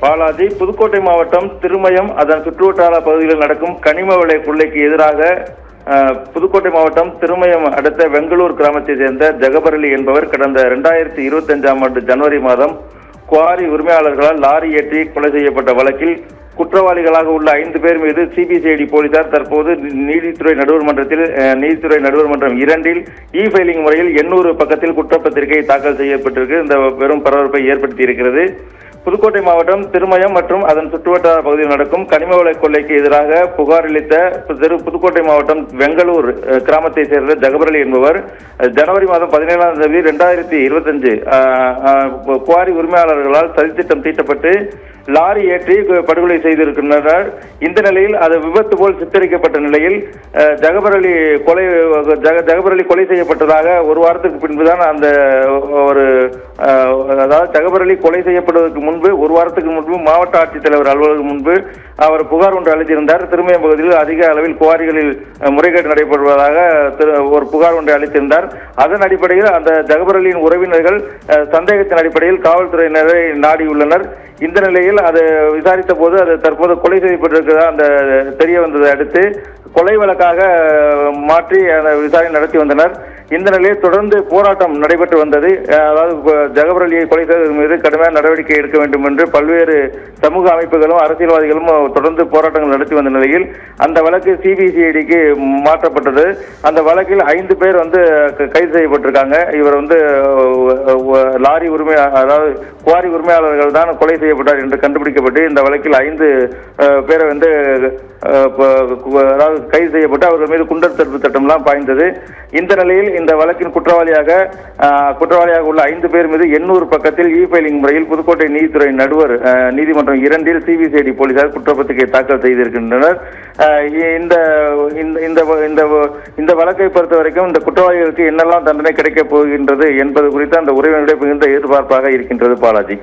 பாலாஜி, புதுக்கோட்டை மாவட்டம் திருமயம் அதன் சுற்றுவட்டார பகுதிகளில் நடக்கும் கனிம வள கொள்ளைக்கு எதிராக புதுக்கோட்டை மாவட்டம் திருமயம் அடுத்த வெங்களூர் கிராமத்தைச் சேர்ந்த ஜகபரலி என்பவர் கடந்த 2025ஆம் ஆண்டு ஜனவரி மாதம் குவாரி உரிமையாளர்களால் லாரி ஏற்றி கொலை செய்யப்பட்ட வழக்கில் குற்றவாளிகளாக உள்ள 5 பேர் மீது சிபிசிஐடி போலீசார் தற்போது நீதித்துறை நடுவர் மன்றம் 2இல் ஃபைலிங் முறையில் 800 பக்கத்தில் குற்றப்பத்திரிகை தாக்கல் செய்யப்பட்டிருக்கு. இந்த பெரும் பரபரப்பை ஏற்படுத்தி இருக்கிறது. புதுக்கோட்டை மாவட்டம் திருமயம் மற்றும் அதன் சுற்றுவட்டார பகுதியில் நடக்கும் கனிம வள கொள்ளைக்கு எதிராக புகார் அளித்த புதுக்கோட்டை மாவட்டம் வெங்களூர் கிராமத்தை சேர்ந்த ஜகபரலி என்பவர் ஜனவரி மாதம் 17ஆம் தேதி 2025 குவாரி உரிமையாளர்களால் சதித்திட்டம் தீட்டப்பட்டு லாரி ஏற்றி படுகொலை செய்திருக்கின்றனர். இந்த நிலையில் அது விபத்து போல் சித்தரிக்கப்பட்ட நிலையில் ஜகபரலி கொலை செய்யப்பட்டதாக ஒரு வாரத்துக்கு பின்புதான் அதாவது ஜகபரலி கொலை செய்யப்படுவதற்கு முன்பு ஒரு வாரத்துக்கு முன்பு மாவட்ட ஆட்சித்தலைவர் அலுவலகம் முன்பு அவர் புகார் ஒன்று அளித்திருந்தார். திருமயம் பகுதியில் அதிக அளவில் குவாரிகளில் முறைகேடு நடைபெறுவதாக ஒரு புகார் ஒன்றை அளித்திருந்தார். அதன் அடிப்படையில் அந்த ஜகபரலியின் உறவினர்கள் சந்தேகத்தின் அடிப்படையில் காவல்துறையினரை நாடியுள்ளனர். இந்த நிலையில் அதை விசாரித்த போது அது தற்போது கொலை செய்யப்பட்டிருக்கிறதா அந்த தெரிய வந்ததை அடுத்து கொலை வழக்காக மாற்றி அந்த விசாரணை நடத்தி வந்தனர். இந்த நிலையில் தொடர்ந்து போராட்டம் நடைபெற்று வந்தது. அதாவது ஜகபரலியை கொலை செய்வதற்கு மீது கடுமையான நடவடிக்கை எடுக்க வேண்டும் என்று பல்வேறு சமூக அமைப்புகளும் அரசியல்வாதிகளும் தொடர்ந்து போராட்டங்கள் நடத்தி வந்த நிலையில் அந்த வழக்கு சிபிசிஐடிக்கு மாற்றப்பட்டது. அந்த வழக்கில் 5 பேர் கைது செய்யப்பட்டிருக்காங்க. இவர் லாரி அதாவது குவாரி உரிமையாளர்கள் தான் கொலை செய்யப்பட்டார் என்று கண்டுபிடிக்கப்பட்டு இந்த வழக்கில் 5 பேரை அதாவது கைது செய்யப்பட்டு அவர்கள் மீது குண்டர் தடுப்பு சட்டம்லாம் பாய்ந்தது. இந்த நிலையில் இந்த வழக்கின் குற்றவாளியாக உள்ள 5 பேர் மீது 800 பக்கத்தில் ஃபைலிங் முறையில் புதுக்கோட்டை நீதித்துறை நடுவர் நீதிமன்றம் 2இல் சிபிசிஐடி போலீசார் குற்றப்பத்திரிகை தாக்கல் செய்திருக்கின்றனர். இந்த வழக்கை பொறுத்த வரைக்கும் இந்த குற்றவாளிகளுக்கு என்னெல்லாம் தண்டனை கிடைக்கப் போகின்றது என்பது குறித்து அந்த உறவினருடைய மிகுந்த எதிர்பார்ப்பாக இருக்கின்றது. பாலாஜி.